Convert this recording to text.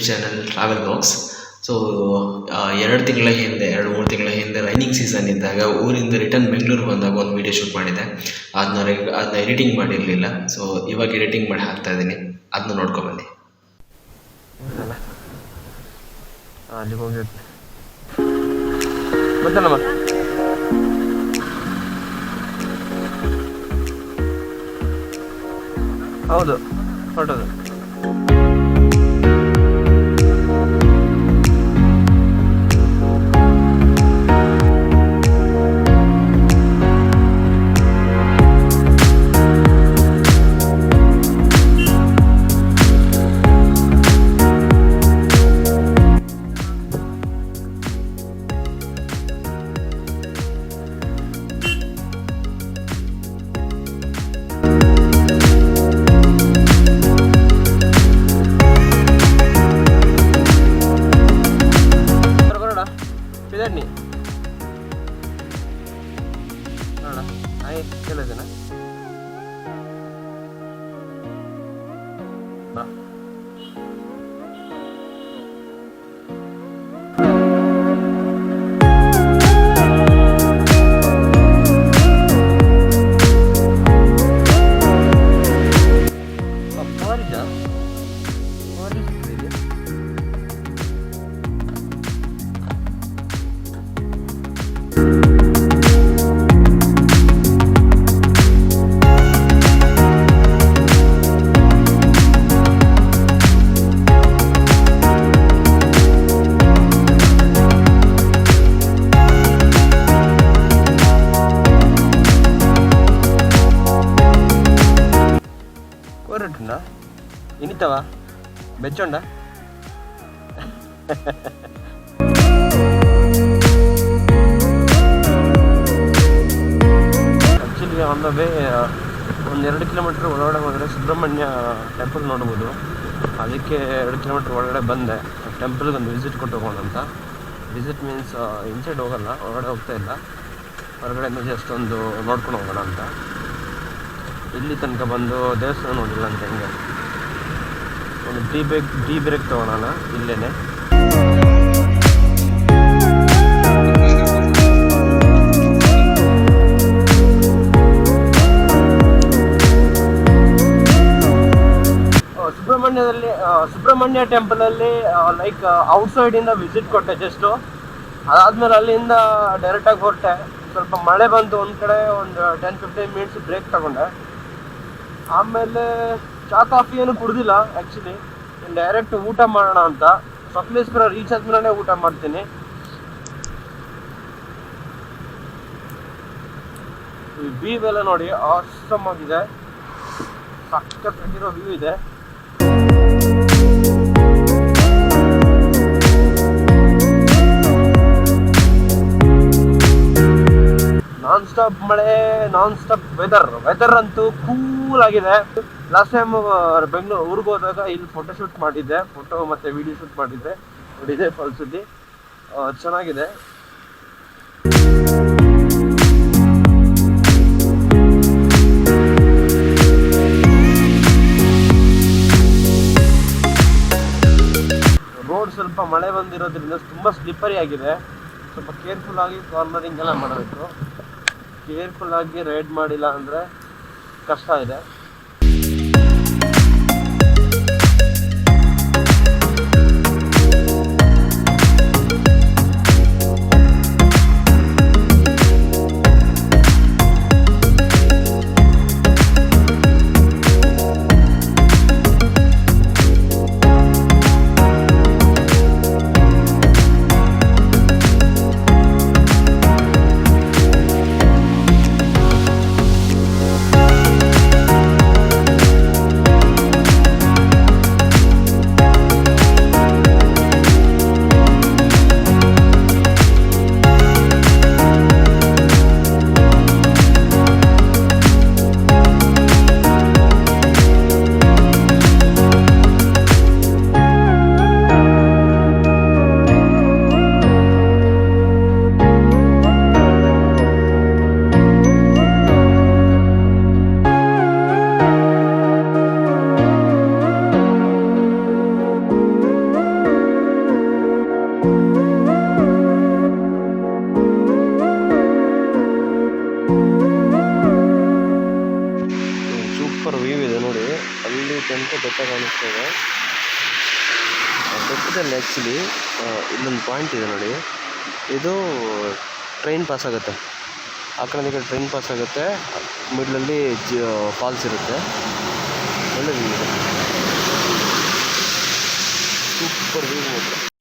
Channel travel blogs. So 2-3 ತಿಂಗಳ ಹಿಂದೆ raining season ಇದ್ದಾಗ ಊರಿಂದ ರಿಟರ್ನ್ ಬೆಂಗಳೂರು ಬಂದಾಗ ಒಂದು ವೀಡಿಯೋ ಶೂಟ್ ಮಾಡಿದ್ದೆ. ಅದನ್ನ ಎಡಿಟಿಂಗ್ ಮಾಡಿರಲಿಲ್ಲ. ಸೊ ಇವಾಗ ಎಡಿಟಿಂಗ್ ಮಾಡಿ ಹಾಕ್ತಾ ಇದ್ದೀನಿ, ಅದನ್ನ ನೋಡ್ಕೊಂಬನ್ನಿ. ಅಲ್ಲಿ ಹೋಗಿರುತ್ತೆ ಗೊತ್ತಲ್ಲಮ್ಮ. ಹೌದು ಹೊರಟದು. ಇನಿತವಾ ಬೆಚ್ಚೊಂಡ actually on the way 1-2 kilometre ಒಳಗಡೆ ಹೋದರೆ ಸುಬ್ರಹ್ಮಣ್ಯ ಟೆಂಪಲ್ ನೋಡ್ಬೋದು. ಅದಕ್ಕೆ 2 ಕಿಲೋಮೀಟ್ರ್ ಒಳಗಡೆ ಬಂದೆ ಟೆಂಪಲ್ಗೆ ಒಂದು ವಿಸಿಟ್ ಕೊಟ್ಟು ಹೋಗೋಣ ಅಂತ. ವಿಸಿಟ್ ಮೀನ್ಸ್ ಇನ್ಸೈಡ್ ಹೋಗಲ್ಲ, ಹೊರಗಡೆ ಹೋಗ್ತಾ ಇಲ್ಲ, ಹೊರಗಡೆ ಜಸ್ಟ್ ಒಂದು ನೋಡ್ಕೊಂಡು ಹೋಗೋಣ ಅಂತ. ಇಲ್ಲಿ ತನಕ ಬಂದು ದೇವಸ್ಥಾನ ನೋಡಿಲ್ಲ ಅಂತ ಹೆಂಗೆ ಒಂದು ಟೀ ಬ್ರೇಕ್ ತೊಗೊಳೋಣ ಇಲ್ಲೇನೆ. ಸುಬ್ರಹ್ಮಣ್ಯ ಟೆಂಪಲಲ್ಲಿ ಲೈಕ್ ಔಟ್ಸೈಡಿಂದ ವಿಸಿಟ್ ಕೊಟ್ಟೆ ಜಸ್ಟು. ಅದಾದಮೇಲೆ ಅಲ್ಲಿಂದ ಡೈರೆಕ್ಟಾಗಿ ಹೊರಟೆ. ಸ್ವಲ್ಪ ಮಳೆ ಬಂತು, ಒಂದು ಕಡೆ ಒಂದು 10-15 ಮಿನಿಟ್ಸ್ ಬ್ರೇಕ್ ತಗೊಂಡೆ. ಆಮೇಲೆ ಚಾ ಕಾಫಿ ಏನು ಕುಡ್ದಿಲ್ಲ ಆ್ಯಕ್ಚುಲಿ, ಡೈರೆಕ್ಟ್ ಊಟ ಮಾಡೋಣ ಅಂತ. ಸಕಲೇಶ್ಪುರ ರೀಚ್ ಆದ್ಮೇಲೆ ಊಟ ಮಾಡ್ತೀನಿ. ಈ ವ್ಯೂ ಎಲ್ಲ ನೋಡಿ ಆಸಮ್ ಆಗಿದೆ, ಸಕ್ಕತ್ತಾಗಿರೋ ವ್ಯೂ ಇದೆ. ನಾನ್ ಸ್ಟಾಪ್ ಮಳೆ, ನಾನ್ ಸ್ಟಾಪ್ ವೆದರ್ ಅಂತೂ ಕೂಲ್ ಆಗಿದೆ. ಲಾಸ್ಟ್ ಟೈಮ್ ಬೆಂಗಳೂರು ಊರಿಗೆ ಹೋದಾಗ ಇಲ್ಲಿ ಫೋಟೋ ಶೂಟ್ ಮಾಡಿದ್ದೆ, ಫೋಟೋ ಮತ್ತು ವಿಡಿಯೋ ಶೂಟ್ ಮಾಡಿದ್ದೆ. ನೋಡಿದೆ ಫಾಲ್ಸಲ್ಲಿ ಚೆನ್ನಾಗಿದೆ. ರೋಡ್ ಸ್ವಲ್ಪ ಮಳೆ ಬಂದಿರೋದ್ರಿಂದ ತುಂಬ ಸ್ಲಿಪ್ಪರಿ ಆಗಿದೆ. ಸ್ವಲ್ಪ ಕೇರ್ಫುಲ್ ಆಗಿ ಕಾರ್ನರಿಂಗ್ ಎಲ್ಲ ಮಾಡಬೇಕು. ಕೇರ್ಫುಲ್ ಆಗಿ ರೈಡ್ ಮಾಡಿಲ್ಲ ಅಂದರೆ ಕಷ್ಟ ಇದೆ. ರೋಡಲ್ಲಿ ಆ್ಯಕ್ಚುಲಿ ಇಲ್ಲೊಂದು ಪಾಯಿಂಟ್ ಇದೆ ನೋಡಿ, ಇದು ಟ್ರೈನ್ ಪಾಸ್ ಆಗುತ್ತೆ, ಆ ಕಡೆ ಈ ಕಡೆ ಟ್ರೈನ್ ಪಾಸ್ ಆಗುತ್ತೆ, ಮಿಡ್ಲಲ್ಲಿ ಫಾಲ್ಸ್ ಇರುತ್ತೆ, ಒಳ್ಳೆ ವ್ಯೂ ಇದೆ, ಸೂಪರ್ ವ್ಯೂ ಮಾತ್ರ.